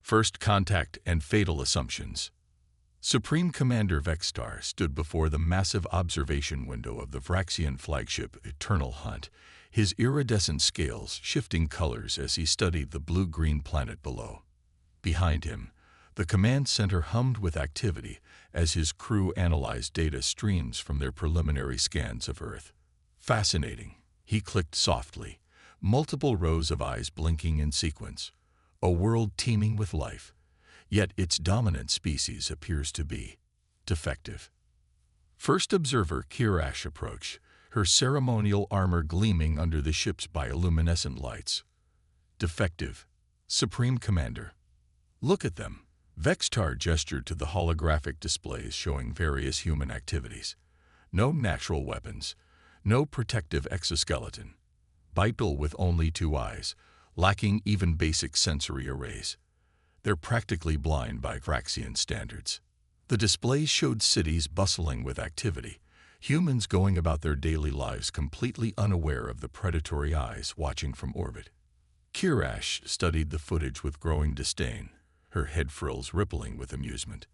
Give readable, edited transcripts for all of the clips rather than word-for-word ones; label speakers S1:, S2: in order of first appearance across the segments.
S1: First Contact and Fatal Assumptions. Supreme Commander Vextar stood before the massive observation window of the Vraxian flagship Eternal Hunt, his iridescent scales shifting colors as he studied the blue-green planet below. Behind him, the command center hummed with activity as his crew analyzed data streams from their preliminary scans of Earth. Fascinating, he clicked softly, multiple rows of eyes blinking in sequence. A world teeming with life, yet its dominant species appears to be defective. First observer Kirash approached, her ceremonial armor gleaming under the ship's bioluminescent lights. Defective, Supreme Commander. Look at them. Vextar gestured to the holographic displays showing various human activities. No natural weapons, no protective exoskeleton. Bipedal with only 2 eyes, lacking even basic sensory arrays. They're practically blind by Vraxian standards. The displays showed cities bustling with activity, humans going about their daily lives completely unaware of the predatory eyes watching from orbit. Kirash studied the footage with growing disdain, her head frills rippling with amusement.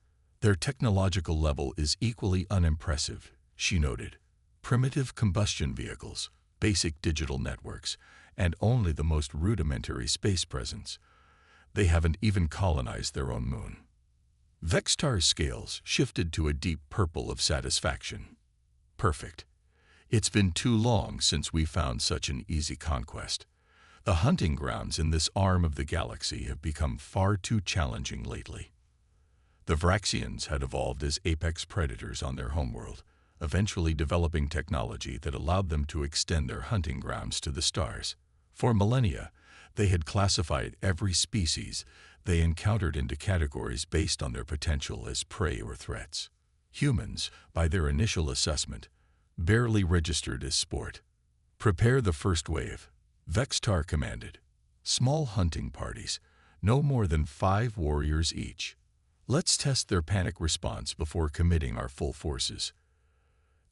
S1: Their technological level is equally unimpressive, she noted. Primitive combustion vehicles, basic digital networks, and only the most rudimentary space presence. They haven't even colonized their own moon. Vextar's scales shifted to a deep purple of satisfaction. Perfect. It's been too long since we found such an easy conquest. The hunting grounds in this arm of the galaxy have become far too challenging lately. The Vraxians had evolved as apex predators on their homeworld, eventually developing technology that allowed them to extend their hunting grounds to the stars. For millennia, they had classified every species they encountered into categories based on their potential as prey or threats. Humans, by their initial assessment, barely registered as sport. Prepare the first wave, Vextar commanded. Small hunting parties, no more than 5 warriors each. Let's test their panic response before committing our full forces.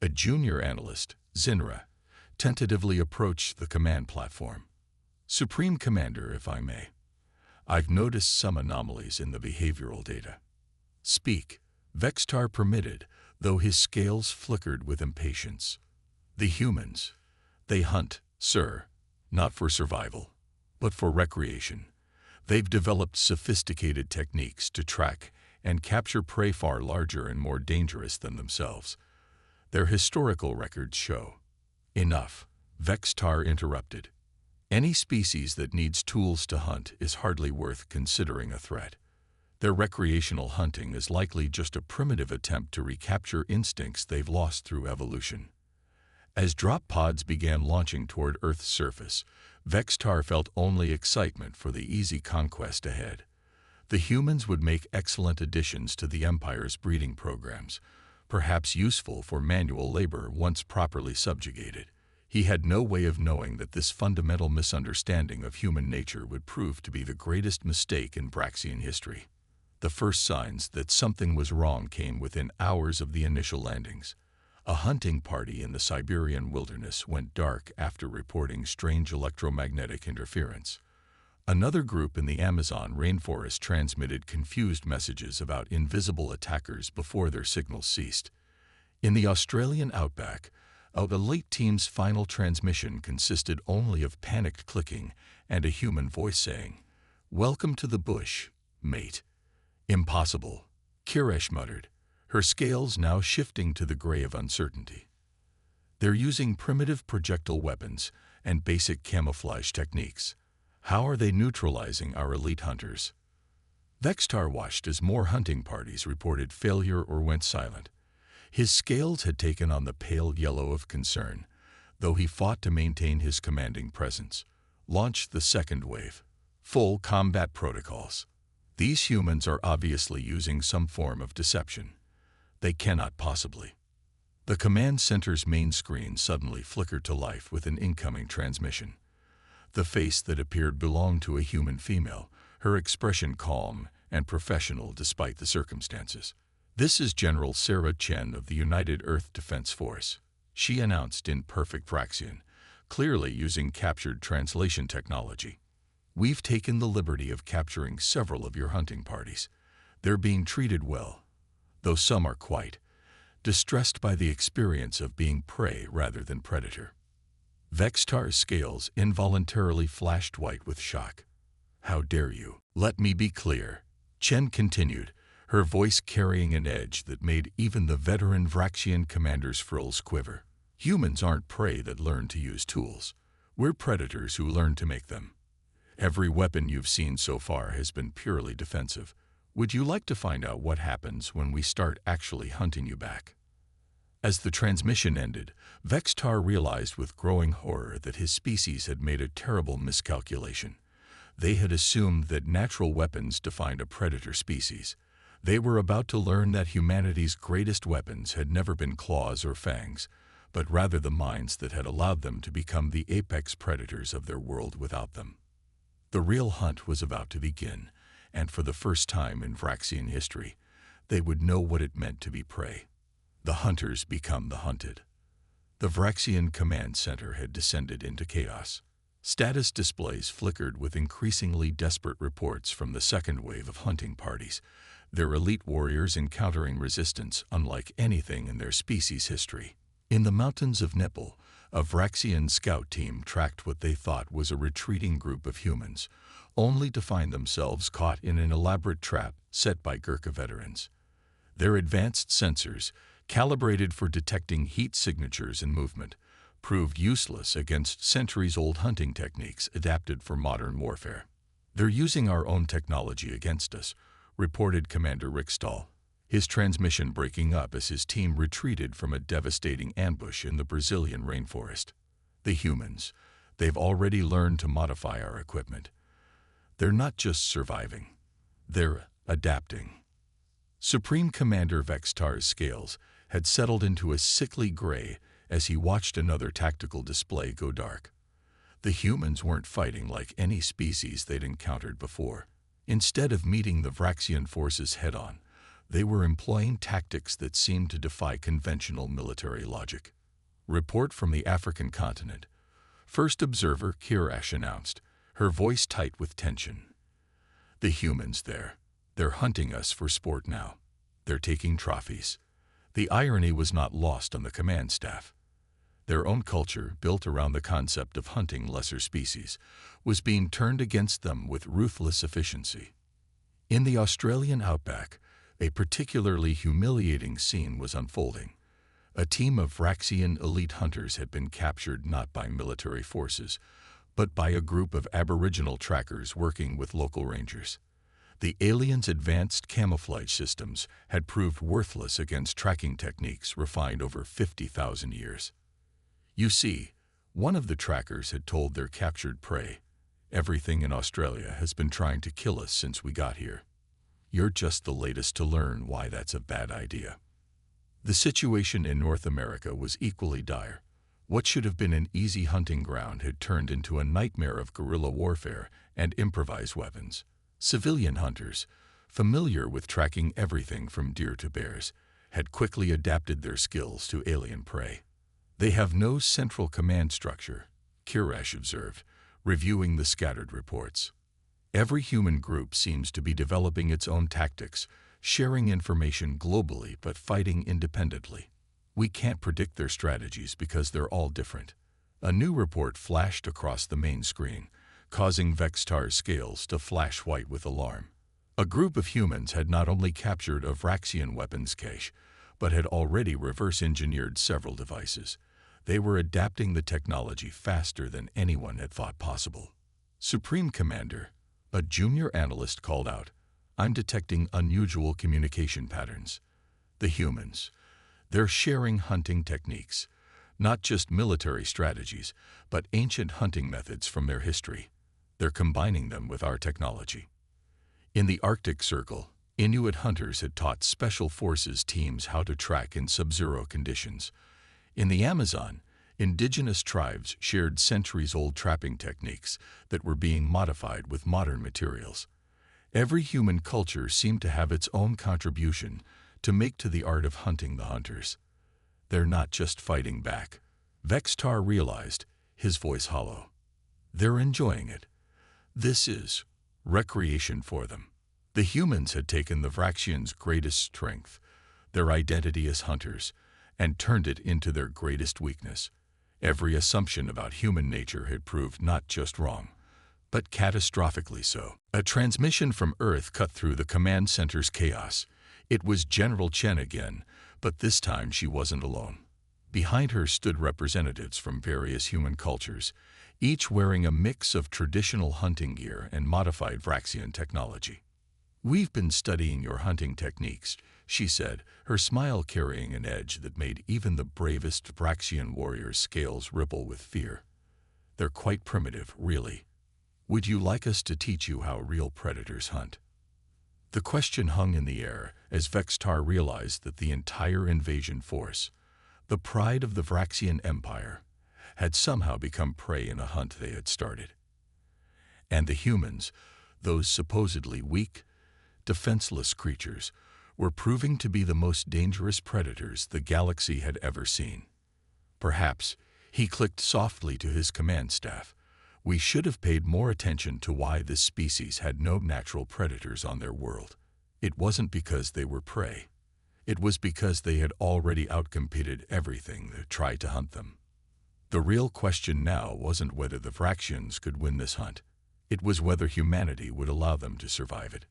S1: A junior analyst, Zinra, tentatively approached the command platform. Supreme Commander, if I may, I've noticed some anomalies in the behavioral data. Speak, Vextar permitted, though his scales flickered with impatience. The humans, they hunt, sir, not for survival, but for recreation. They've developed sophisticated techniques to track and capture prey far larger and more dangerous than themselves. Their historical records show. Enough, Vextar interrupted. Any species that needs tools to hunt is hardly worth considering a threat. Their recreational hunting is likely just a primitive attempt to recapture instincts they've lost through evolution. As drop pods began launching toward Earth's surface, Vextar felt only excitement for the easy conquest ahead. The humans would make excellent additions to the Empire's breeding programs, perhaps useful for manual labor once properly subjugated. He had no way of knowing that this fundamental misunderstanding of human nature would prove to be the greatest mistake in Vraxian history. The first signs that something was wrong came within hours of the initial landings. A hunting party in the Siberian wilderness went dark after reporting strange electromagnetic interference. Another group in the Amazon rainforest transmitted confused messages about invisible attackers before their signals ceased. In the Australian outback, the elite team's final transmission consisted only of panicked clicking and a human voice saying, "Welcome to the bush, mate." "Impossible," Kirash muttered, her scales now shifting to the gray of uncertainty. "They're using primitive projectile weapons and basic camouflage techniques. How are they neutralizing our elite hunters?" Vextar watched as more hunting parties reported failure or went silent. His scales had taken on the pale yellow of concern, though he fought to maintain his commanding presence. Launch the second wave. Full combat protocols. These humans are obviously using some form of deception. They cannot possibly. The command center's main screen suddenly flickered to life with an incoming transmission. The face that appeared belonged to a human female, her expression calm and professional despite the circumstances. "This is General Sarah Chen of the United Earth Defense Force," she announced in perfect Vraxian, clearly using captured translation technology. We've taken the liberty of capturing several of your hunting parties. They're being treated well, though some are quite distressed by the experience of being prey rather than predator." Vextar's scales involuntarily flashed white with shock. "How dare you? Let me be clear," Chen continued, her voice carrying an edge that made even the veteran Vraxian commander's frills quiver. "Humans aren't prey that learn to use tools. We're predators who learn to make them. Every weapon you've seen so far has been purely defensive. Would you like to find out what happens when we start actually hunting you back?" As the transmission ended, Vextar realized with growing horror that his species had made a terrible miscalculation. They had assumed that natural weapons defined a predator species. They were about to learn that humanity's greatest weapons had never been claws or fangs, but rather the minds that had allowed them to become the apex predators of their world without them. The real hunt was about to begin, and for the first time in Vraxian history, they would know what it meant to be prey. The hunters become the hunted. The Vraxian command center had descended into chaos. Status displays flickered with increasingly desperate reports from the second wave of hunting parties, their elite warriors encountering resistance unlike anything in their species' history. In the mountains of Nipple, a Vraxian scout team tracked what they thought was a retreating group of humans, only to find themselves caught in an elaborate trap set by Gurkha veterans. Their advanced sensors, calibrated for detecting heat signatures and movement, proved useless against centuries-old hunting techniques adapted for modern warfare. "They're using our own technology against us," reported Commander Rickstall, his transmission breaking up as his team retreated from a devastating ambush in the Brazilian rainforest. "The humans, they've already learned to modify our equipment. They're not just surviving, they're adapting." Supreme Commander Vextar's scales had settled into a sickly gray as he watched another tactical display go dark. The humans weren't fighting like any species they'd encountered before. Instead of meeting the Vraxian forces head-on, they were employing tactics that seemed to defy conventional military logic. "Report from the African continent," First Observer Kirash announced, her voice tight with tension. "The humans there, they're hunting us for sport now. They're taking trophies." The irony was not lost on the command staff. Their own culture, built around the concept of hunting lesser species, was being turned against them with ruthless efficiency. In the Australian outback, a particularly humiliating scene was unfolding. A team of Vraxian elite hunters had been captured not by military forces, but by a group of Aboriginal trackers working with local rangers. The aliens' advanced camouflage systems had proved worthless against tracking techniques refined over 50,000 years. You see, one of the trackers had told their captured prey, "Everything in Australia has been trying to kill us since we got here. You're just the latest to learn why that's a bad idea." The situation in North America was equally dire. What should have been an easy hunting ground had turned into a nightmare of guerrilla warfare and improvised weapons. Civilian hunters, familiar with tracking everything from deer to bears, had quickly adapted their skills to alien prey. "They have no central command structure," Kirash observed, reviewing the scattered reports. "Every human group seems to be developing its own tactics, sharing information globally but fighting independently. We can't predict their strategies because they're all different." A new report flashed across the main screen, causing Vextar's scales to flash white with alarm. A group of humans had not only captured a Vraxian weapons cache, but had already reverse-engineered several devices. They were adapting the technology faster than anyone had thought possible. "Supreme Commander," a junior analyst called out, "I'm detecting unusual communication patterns. The humans, they're sharing hunting techniques, not just military strategies, but ancient hunting methods from their history. They're combining them with our technology." In the Arctic Circle, Inuit hunters had taught Special Forces teams how to track in sub-zero conditions. In the Amazon, indigenous tribes shared centuries-old trapping techniques that were being modified with modern materials. Every human culture seemed to have its own contribution to make to the art of hunting the hunters. "They're not just fighting back," Vextar realized, his voice hollow. "They're enjoying it. This is recreation for them. The humans had taken the Vraxians' greatest strength, their identity as hunters, and turned it into their greatest weakness. Every assumption about human nature had proved not just wrong, but catastrophically so. A transmission from Earth cut through the command center's chaos. It was General Chen again, but this time she wasn't alone. Behind her stood representatives from various human cultures, each wearing a mix of traditional hunting gear and modified Vraxian technology. "We've been studying your hunting techniques," she said, her smile carrying an edge that made even the bravest Vraxian warrior's scales ripple with fear. "They're quite primitive, really. Would you like us to teach you how real predators hunt?" The question hung in the air as Vextar realized that the entire invasion force, the pride of the Vraxian Empire, had somehow become prey in a hunt they had started. And the humans, those supposedly weak, defenseless creatures, were proving to be the most dangerous predators the galaxy had ever seen. Perhaps, he clicked softly to his command staff, we should have paid more attention to why this species had no natural predators on their world. It wasn't because they were prey. It was because they had already outcompeted everything that tried to hunt them. The real question now wasn't whether the Vraxians could win this hunt. It was whether humanity would allow them to survive it.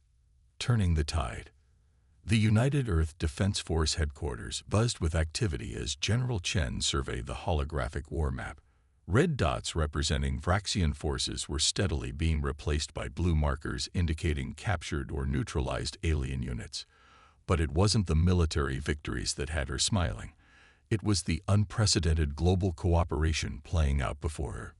S1: Turning the tide. The United Earth Defense Force headquarters buzzed with activity as General Chen surveyed the holographic war map. Red dots representing Vraxian forces were steadily being replaced by blue markers indicating captured or neutralized alien units. But it wasn't the military victories that had her smiling. It was the unprecedented global cooperation playing out before her.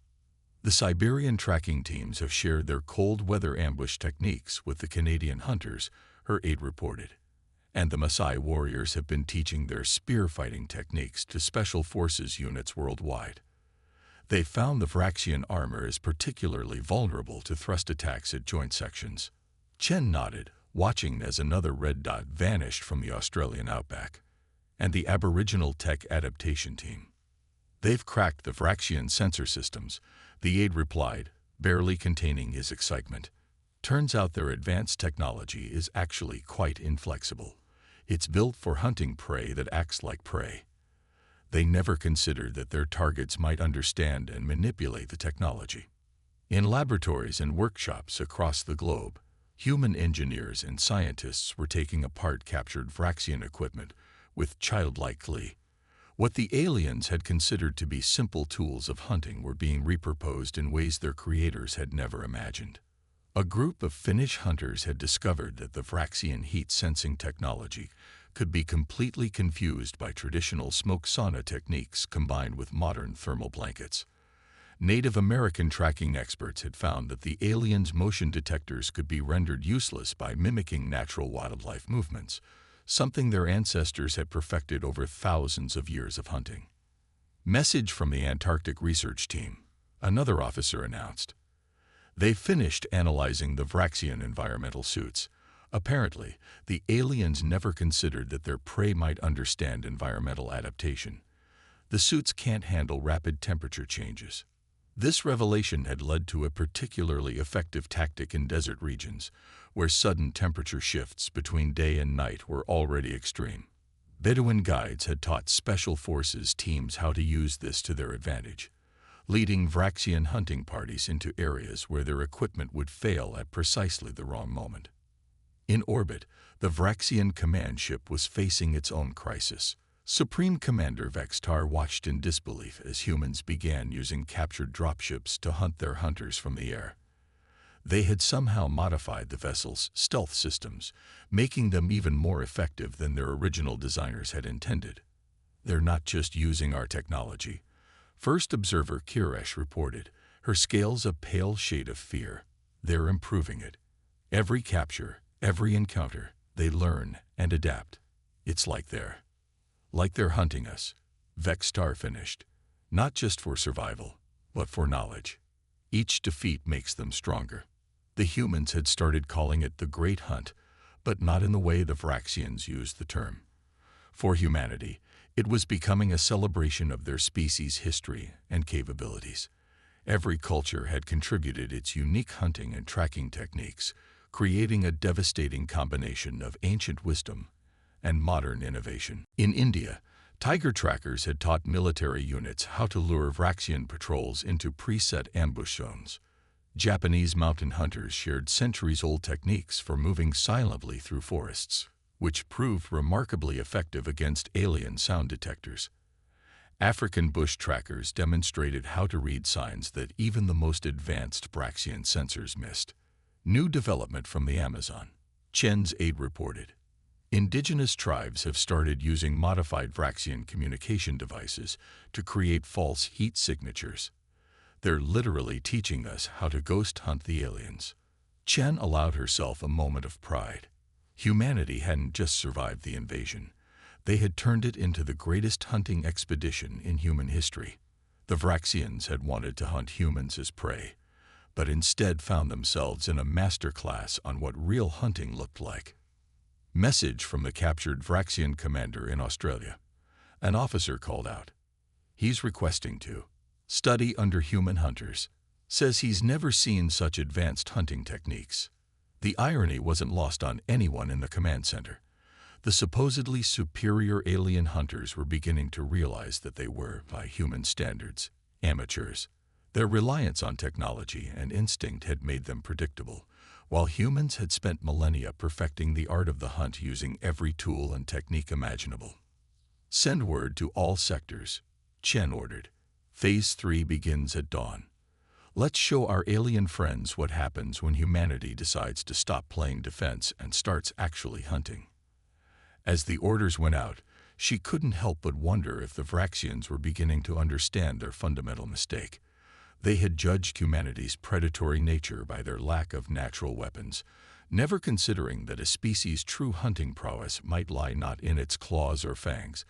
S1: The Siberian tracking teams have shared their cold weather ambush techniques with the Canadian hunters, her aide reported. And the Maasai warriors have been teaching their spear fighting techniques to special forces units worldwide. They found the Vraxian armor is particularly vulnerable to thrust attacks at joint sections. Chen nodded, watching as another red dot vanished from the Australian outback. And the Aboriginal Tech Adaptation Team. "They've cracked the Vraxian sensor systems," the aide replied, barely containing his excitement. "Turns out their advanced technology is actually quite inflexible. It's built for hunting prey that acts like prey. They never considered that their targets might understand and manipulate the technology." In laboratories and workshops across the globe, human engineers and scientists were taking apart captured Vraxian equipment with childlike glee. What the aliens had considered to be simple tools of hunting were being repurposed in ways their creators had never imagined. A group of Finnish hunters had discovered that the Vraxian heat-sensing technology could be completely confused by traditional smoke sauna techniques combined with modern thermal blankets. Native American tracking experts had found that the aliens' motion detectors could be rendered useless by mimicking natural wildlife movements, something their ancestors had perfected over thousands of years of hunting. "Message from the Antarctic research team," another officer announced. They finished analyzing the Vraxian environmental suits. Apparently, the aliens never considered that their prey might understand environmental adaptation. The suits can't handle rapid temperature changes. This revelation had led to a particularly effective tactic in desert regions, where sudden temperature shifts between day and night were already extreme. Bedouin guides had taught special forces teams how to use this to their advantage, leading Vraxian hunting parties into areas where their equipment would fail at precisely the wrong moment. In orbit, the Vraxian command ship was facing its own crisis. Supreme Commander Vextar watched in disbelief as humans began using captured dropships to hunt their hunters from the air. They had somehow modified the vessel's stealth systems, making them even more effective than their original designers had intended. "They're not just using our technology," First Observer Kiresh reported, her scales a pale shade of fear. "They're improving it. Every capture, every encounter, they learn and adapt. It's like they're hunting us," Vextar finished. "Not just for survival, but for knowledge. Each defeat makes them stronger." The humans had started calling it the Great Hunt, but not in the way the Vraxians used the term. For humanity, it was becoming a celebration of their species' history and capabilities. Every culture had contributed its unique hunting and tracking techniques, creating a devastating combination of ancient wisdom and modern innovation. In India, tiger trackers had taught military units how to lure Vraxian patrols into preset ambush zones. Japanese mountain hunters shared centuries-old techniques for moving silently through forests, which proved remarkably effective against alien sound detectors. African bush trackers demonstrated how to read signs that even the most advanced Vraxian sensors missed. New development from the Amazon. Chen's aide reported. Indigenous tribes have started using modified Vraxian communication devices to create false heat signatures. They're literally teaching us how to ghost hunt the aliens. Chen allowed herself a moment of pride. Humanity hadn't just survived the invasion. They had turned it into the greatest hunting expedition in human history. The Vraxians had wanted to hunt humans as prey, but instead found themselves in a master class on what real hunting looked like. Message from the captured Vraxian commander in Australia. An officer called out. He's requesting to study under human hunters. Says he's never seen such advanced hunting techniques. The irony wasn't lost on anyone in the command center. The supposedly superior alien hunters were beginning to realize that they were, by human standards, amateurs. Their reliance on technology and instinct had made them predictable, while humans had spent millennia perfecting the art of the hunt using every tool and technique imaginable. Send word to all sectors, Chen ordered. Phase 3 begins at dawn. Let's show our alien friends what happens when humanity decides to stop playing defense and starts actually hunting. As the orders went out, she couldn't help but wonder if the Vraxians were beginning to understand their fundamental mistake. They had judged humanity's predatory nature by their lack of natural weapons, never considering that a species' true hunting prowess might lie not in its claws or fangs,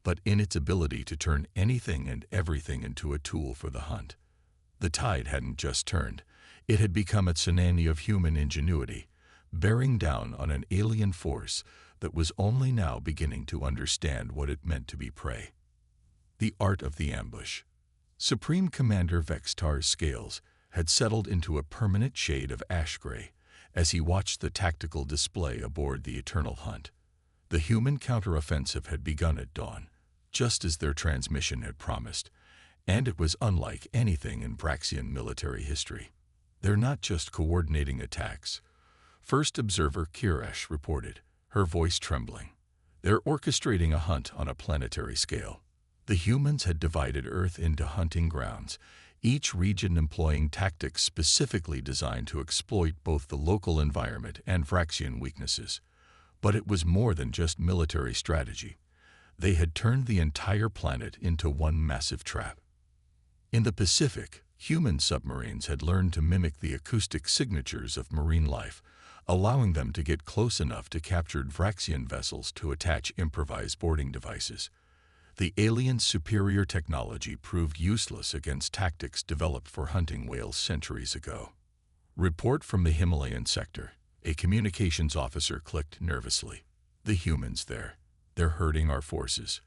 S1: but in its ability to turn anything and everything into a tool for the hunt. The tide hadn't just turned. It had become a tsunami of human ingenuity, bearing down on an alien force that was only now beginning to understand what it meant to be prey. The art of the ambush. Supreme Commander Vextar's scales had settled into a permanent shade of ash-gray as he watched the tactical display aboard the Eternal Hunt. The human counteroffensive had begun at dawn, just as their transmission had promised, and it was unlike anything in Vraxian military history. They're not just coordinating attacks. First Observer Kiresh reported, her voice trembling. They're orchestrating a hunt on a planetary scale. The humans had divided Earth into hunting grounds, each region employing tactics specifically designed to exploit both the local environment and Vraxian weaknesses. But it was more than just military strategy. They had turned the entire planet into one massive trap. In the Pacific, human submarines had learned to mimic the acoustic signatures of marine life, allowing them to get close enough to captured Vraxian vessels to attach improvised boarding devices. The aliens' superior technology proved useless against tactics developed for hunting whales centuries ago. Report from the Himalayan sector. A communications officer clicked nervously. The humans there. They're hurting our forces,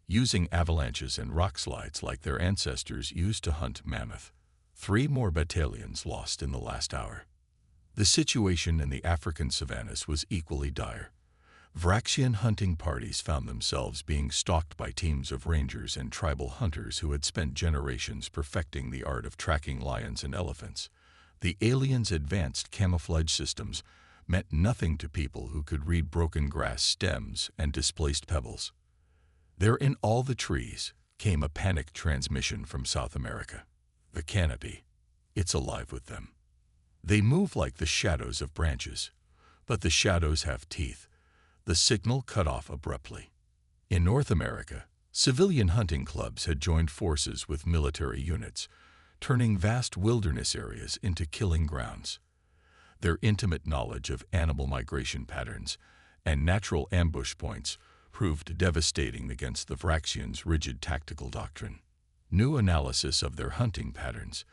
S1: using avalanches and rock slides like their ancestors used to hunt mammoth. 3 more battalions lost in the last hour. The situation in the African savannas was equally dire. Vraxian hunting parties found themselves being stalked by teams of rangers and tribal hunters who had spent generations perfecting the art of tracking lions and elephants. The aliens' advanced camouflage systems meant nothing to people who could read broken grass stems and displaced pebbles. There in all the trees came a panicked transmission from South America. The canopy. It's alive with them. They move like the shadows of branches, but the shadows have teeth. The signal cut off abruptly. In North America, civilian hunting clubs had joined forces with military units, turning vast wilderness areas into killing grounds. Their intimate knowledge of animal migration patterns and natural ambush points proved devastating against the Vraxians' rigid tactical doctrine. New analysis of their hunting patterns.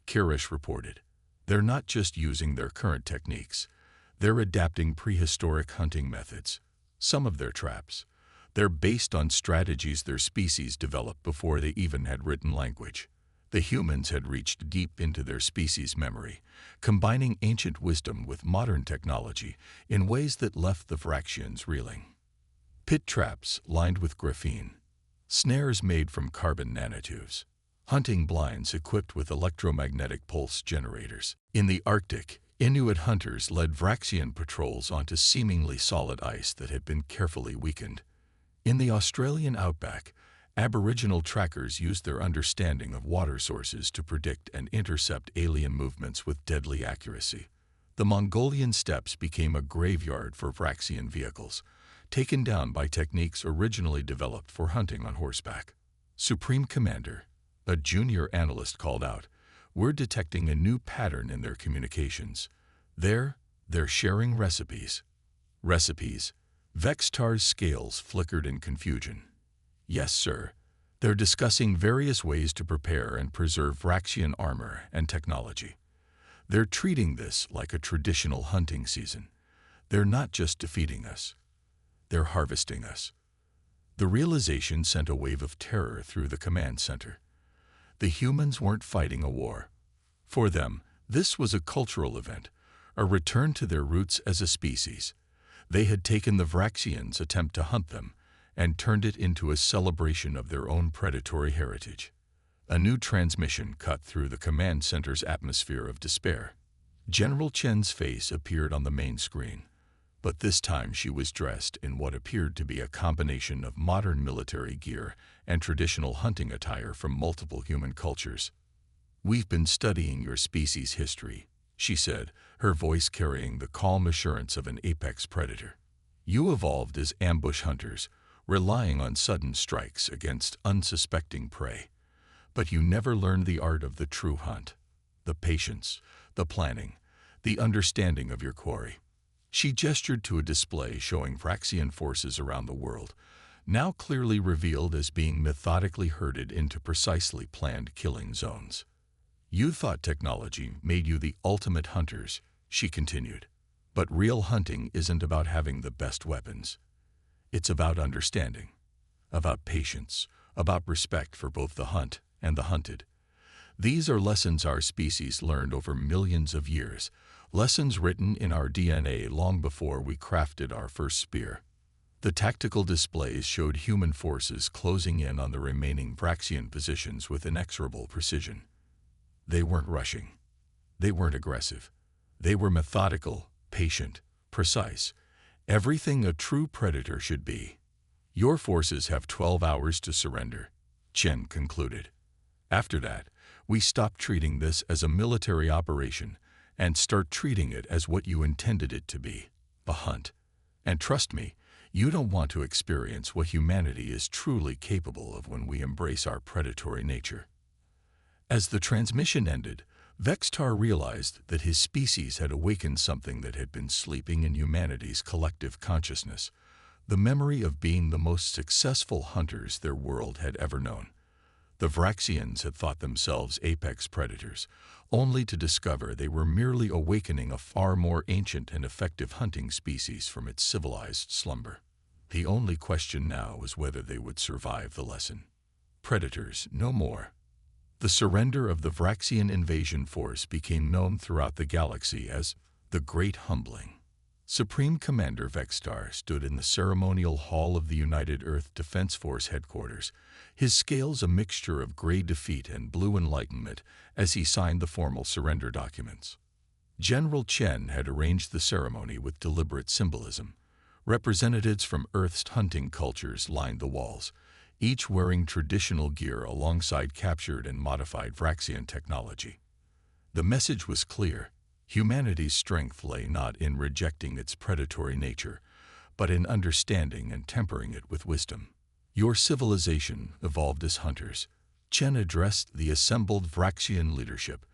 S1: Kirish reported, they're not just using their current techniques, they're adapting prehistoric hunting methods. Some of their traps, they're based on strategies their species developed before they even had written language. The humans had reached deep into their species' memory, combining ancient wisdom with modern technology in ways that left the Vraxians reeling. Pit traps lined with graphene, snares made from carbon nanotubes, hunting blinds equipped with electromagnetic pulse generators. In the Arctic, Inuit hunters led Vraxian patrols onto seemingly solid ice that had been carefully weakened. In the Australian outback, Aboriginal trackers used their understanding of water sources to predict and intercept alien movements with deadly accuracy. The Mongolian steppes became a graveyard for Vraxian vehicles, taken down by techniques originally developed for hunting on horseback. Supreme Commander, a junior analyst, called out, "We're detecting a new pattern in their communications. They're sharing recipes." Recipes. Vextar's scales flickered in confusion. "Yes, sir. They're discussing various ways to prepare and preserve Vraxian armor and technology. They're treating this like a traditional hunting season. They're not just defeating us. They're harvesting us." The realization sent a wave of terror through the command center. The humans weren't fighting a war. For them, this was a cultural event, a return to their roots as a species. They had taken the Vraxians' attempt to hunt them and turned it into a celebration of their own predatory heritage. A new transmission cut through the command center's atmosphere of despair. General Chen's face appeared on the main screen, but this time she was dressed in what appeared to be a combination of modern military gear and traditional hunting attire from multiple human cultures. "We've been studying your species' history," she said, her voice carrying the calm assurance of an apex predator. "You evolved as ambush hunters, relying on sudden strikes against unsuspecting prey. But you never learned the art of the true hunt, the patience, the planning, the understanding of your quarry." She gestured to a display showing Vraxian forces around the world, now clearly revealed as being methodically herded into precisely planned killing zones. "You thought technology made you the ultimate hunters," she continued. "But real hunting isn't about having the best weapons. It's about understanding, about patience, about respect for both the hunt and the hunted. These are lessons our species learned over millions of years, lessons written in our DNA long before we crafted our first spear." The tactical displays showed human forces closing in on the remaining Vraxian positions with inexorable precision. They weren't rushing. They weren't aggressive. They were methodical, patient, precise. Everything a true predator should be. "Your forces have 12 hours to surrender," Chen concluded. "After that, we stop treating this as a military operation and start treating it as what you intended it to be, a hunt. And trust me, you don't want to experience what humanity is truly capable of when we embrace our predatory nature." As the transmission ended, Vextar realized that his species had awakened something that had been sleeping in humanity's collective consciousness, the memory of being the most successful hunters their world had ever known. The Vraxians had thought themselves apex predators, only to discover they were merely awakening a far more ancient and effective hunting species from its civilized slumber. The only question now was whether they would survive the lesson. Predators, no more. The surrender of the Vraxian invasion force became known throughout the galaxy as the Great Humbling. Supreme Commander Vextar stood in the ceremonial hall of the United Earth Defense Force headquarters, his scales a mixture of gray defeat and blue enlightenment as he signed the formal surrender documents. General Chen had arranged the ceremony with deliberate symbolism. Representatives from Earth's hunting cultures lined the walls, each wearing traditional gear alongside captured and modified Vraxian technology. The message was clear. Humanity's strength lay not in rejecting its predatory nature, but in understanding and tempering it with wisdom. "Your civilization evolved as hunters," Chen addressed the assembled Vraxian leadership,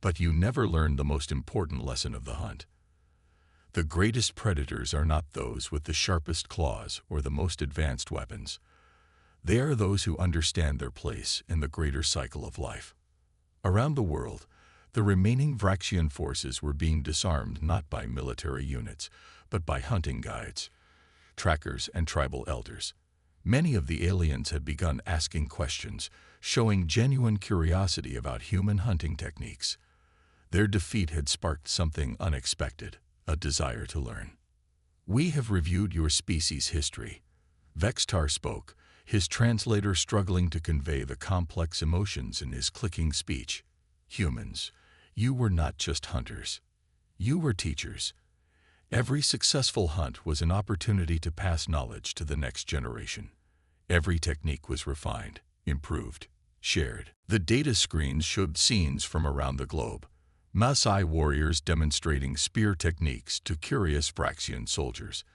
S1: "but you never learned the most important lesson of the hunt. The greatest predators are not those with the sharpest claws or the most advanced weapons. They are those who understand their place in the greater cycle of life." Around the world, the remaining Vraxian forces were being disarmed not by military units, but by hunting guides, trackers, and tribal elders. Many of the aliens had begun asking questions, showing genuine curiosity about human hunting techniques. Their defeat had sparked something unexpected, a desire to learn. "We have reviewed your species' history," Vextar spoke, his translator struggling to convey the complex emotions in his clicking speech. "Humans, you were not just hunters. You were teachers. Every successful hunt was an opportunity to pass knowledge to the next generation. Every technique was refined, improved, shared." The data screens showed scenes from around the globe. Maasai warriors demonstrating spear techniques to curious Vraxian soldiers,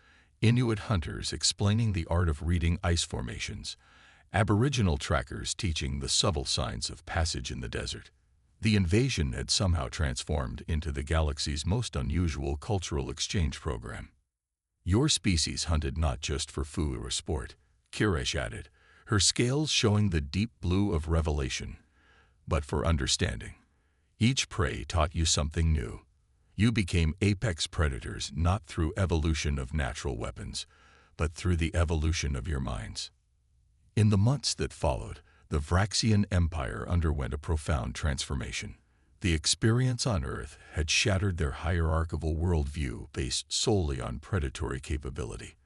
S1: Inuit hunters explaining the art of reading ice formations, Aboriginal trackers teaching the subtle signs of passage in the desert. The invasion had somehow transformed into the galaxy's most unusual cultural exchange program. "Your species hunted not just for food or sport," Kiresh added, her scales showing the deep blue of revelation, "but for understanding. Each prey taught you something new. You became apex predators not through evolution of natural weapons, but through the evolution of your minds." In the months that followed, the Vraxian Empire underwent a profound transformation. The experience on Earth had shattered their hierarchical worldview based solely on predatory capability.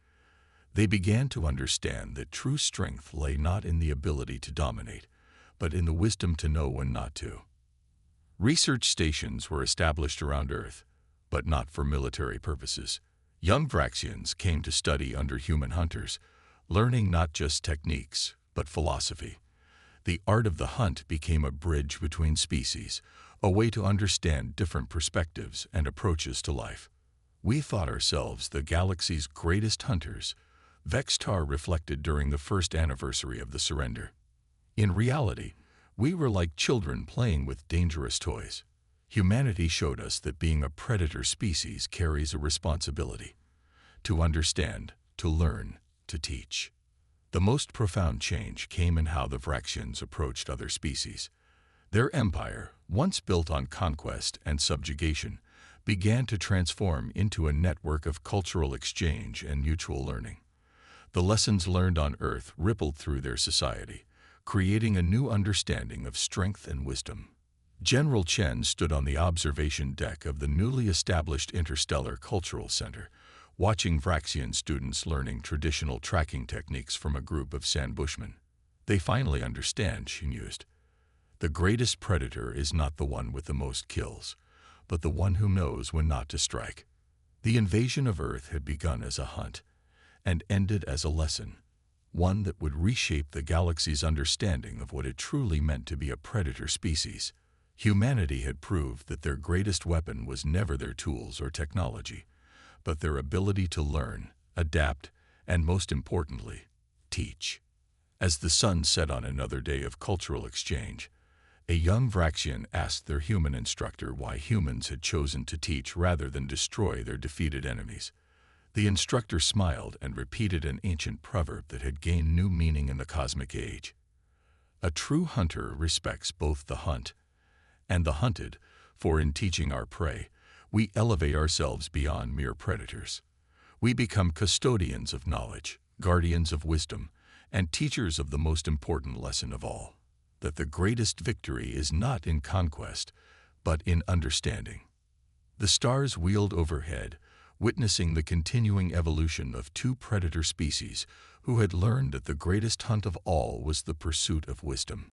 S1: They began to understand that true strength lay not in the ability to dominate, but in the wisdom to know when not to. Research stations were established around Earth, but not for military purposes. Young Vraxians came to study under human hunters, learning not just techniques, but philosophy. The art of the hunt became a bridge between species, a way to understand different perspectives and approaches to life. "We thought ourselves the galaxy's greatest hunters," Vextar reflected during the first anniversary of the surrender. "In reality, we were like children playing with dangerous toys. Humanity showed us that being a predator species carries a responsibility. To understand, to learn, to teach." The most profound change came in how the Vraxians approached other species. Their empire, once built on conquest and subjugation, began to transform into a network of cultural exchange and mutual learning. The lessons learned on Earth rippled through their society, creating a new understanding of strength and wisdom. General Chen stood on the observation deck of the newly established Interstellar Cultural Center, watching Vraxian students learning traditional tracking techniques from a group of Sandbushmen. "They finally understand," she mused. "The greatest predator is not the one with the most kills, but the one who knows when not to strike." The invasion of Earth had begun as a hunt, and ended as a lesson, one that would reshape the galaxy's understanding of what it truly meant to be a predator species. Humanity had proved that their greatest weapon was never their tools or technology, but their ability to learn, adapt, and most importantly, teach. As the sun set on another day of cultural exchange, a young Vraxian asked their human instructor why humans had chosen to teach rather than destroy their defeated enemies. The instructor smiled and repeated an ancient proverb that had gained new meaning in the cosmic age. "A true hunter respects both the hunt and the hunted, for in teaching our prey, we elevate ourselves beyond mere predators. We become custodians of knowledge, guardians of wisdom, and teachers of the most important lesson of all, that the greatest victory is not in conquest, but in understanding." The stars wheeled overhead, witnessing the continuing evolution of two predator species who had learned that the greatest hunt of all was the pursuit of wisdom.